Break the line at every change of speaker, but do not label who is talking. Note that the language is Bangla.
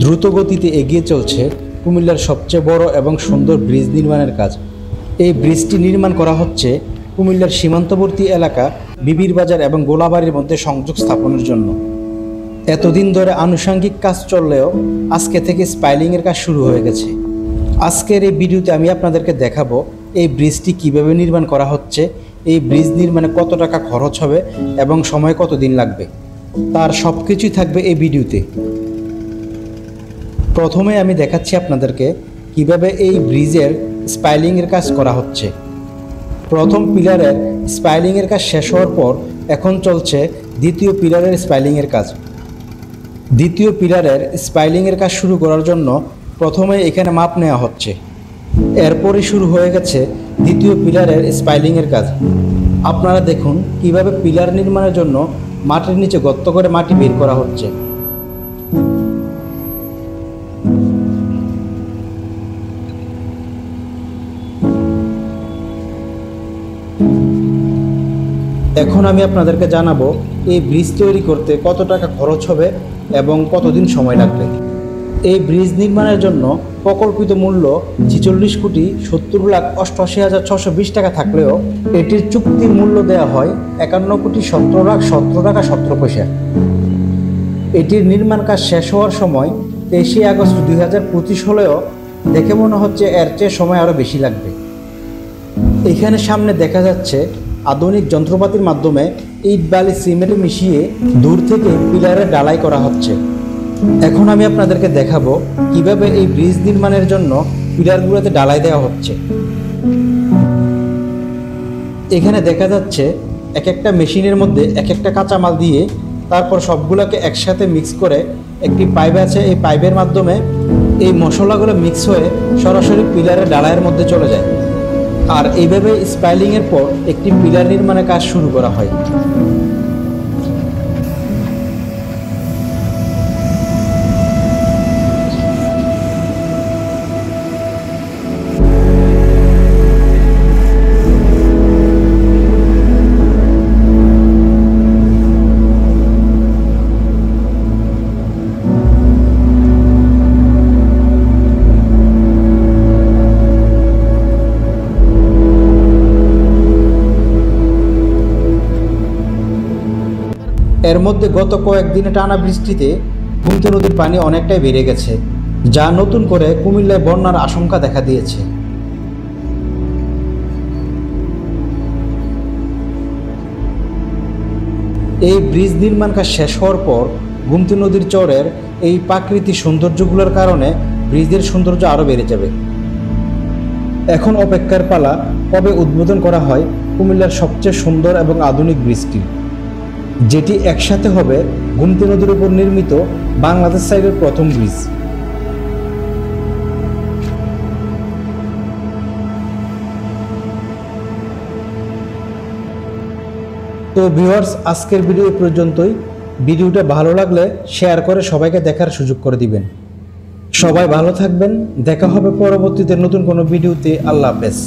দ্রুত গতিতে এগিয়ে চলছে কুমিল্লার সবচেয়ে বড় এবং সুন্দর ব্রিজ নির্মাণের কাজ। এই ব্রিজটি নির্মাণ করা হচ্ছে কুমিল্লার সীমান্তবর্তী এলাকা বিবির বাজার এবং গোলাবাড়ির মধ্যে সংযোগ স্থাপনের জন্য। এতদিন ধরে আনুষঙ্গিক কাজ চললেও আজকে থেকে স্পাইলিংয়ের কাজ শুরু হয়ে গেছে। আজকের এই ভিডিওতে আমি আপনাদেরকে দেখাবো এই ব্রিজটি কিভাবে নির্মাণ করা হচ্ছে, এই ব্রিজ নির্মাণে কত টাকা খরচ হবে এবং সময় কতদিন লাগবে, তার সব কিছুই থাকবে এই ভিডিওতে। প্রথমে আমি দেখাচ্ছি আপনাদেরকে কিভাবে এই ব্রিজের স্পাইলিংয়ের কাজ করা হচ্ছে। প্রথম পিলারের স্পাইলিংয়ের কাজ শেষ হওয়ার পর এখন চলছে দ্বিতীয় পিলারের স্পাইলিংয়ের কাজ। দ্বিতীয় পিলারের স্পাইলিংয়ের কাজ শুরু করার জন্য প্রথমে এখানে মাপ নেওয়া হচ্ছে। এরপরই শুরু হয়ে গেছে দ্বিতীয় পিলারের স্পাইলিংয়ের কাজ। আপনারা দেখুন কিভাবে পিলার নির্মাণের জন্য মাটির নিচে গর্ত করে মাটি বের করা হচ্ছে। এখন আমি আপনাদেরকে জানাবো এই ব্রিজ তৈরি করতে কত টাকা খরচ হবে এবং কতদিন সময় লাগবে। এই ব্রিজ নির্মাণের জন্য প্রকল্পিত মূল্য 46,70,88,620 টাকা থাকলেও এটির চুক্তির মূল্য দেওয়া হয় 51,17,17,17 টাকা 17 পয়সা। এটির নির্মাণ কাজ শেষ হওয়ার সময় 23 আগস্ট 2025 হলেও দেখে মনে হচ্ছে এর চেয়ে সময় আরও বেশি লাগবে। এখানে সামনে দেখা যাচ্ছে আধুনিক যন্ত্রপাতির মাধ্যমে ইট বালি সিমেন্ট মিশিয়ে দূর থেকে পিলারে ঢালাই করা হচ্ছে। এখন আমি আপনাদেরকে দেখাবো কিভাবে এই ব্রিজ নির্মাণের জন্য পিলারগুলোতে ঢালাই দেওয়া হচ্ছে। এখানে দেখা যাচ্ছে এক একটা মেশিনের মধ্যে এক একটা কাঁচামাল দিয়ে তারপর সবগুলোকে একসাথে মিক্স করে একটি পাইপ আছে, এই পাইপের মাধ্যমে এই মশলাগুলো মিক্স হয়ে সরাসরি পিলারের ঢালাইয়ের মধ্যে চলে যায়। আর এইভাবে স্পাইলিংয়ের পর একটি পিলার নির্মাণের কাজ শুরু করা হয়। এর মধ্যে গত কয়েকদিনে টানা বৃষ্টিতে গুমতি নদীর পানি অনেকটাই বেড়ে গেছে, যা নতুন করে কুমিল্লায় বন্যার আশঙ্কা দেখা দিয়েছে। এই ব্রিজ নির্মাণ কাজ শেষ হওয়ার পর গুমতি নদীর চরের এই প্রাকৃতিক সৌন্দর্যগুলোর কারণে ব্রিজের সৌন্দর্য আরও বেড়ে যাবে। এখন অপেক্ষার পালা কবে উদ্বোধন করা হয় কুমিল্লার সবচেয়ে সুন্দর এবং আধুনিক ব্রিজটি, যেটি একসাথে হবে গুমতি নদীর উপর নির্মিত বাংলাদেশ সাইডের প্রথম ব্রিজ। তো ভিউয়ার্স, আজকের ভিডিও পর্যন্তই। ভিডিওটা ভালো লাগলে শেয়ার করে সবাইকে দেখার সুযোগ করে দিবেন। সবাই ভালো থাকবেন, দেখা হবে পরবর্তীতে নতুন কোনো ভিডিওতে। আল্লাহ হাফেজ।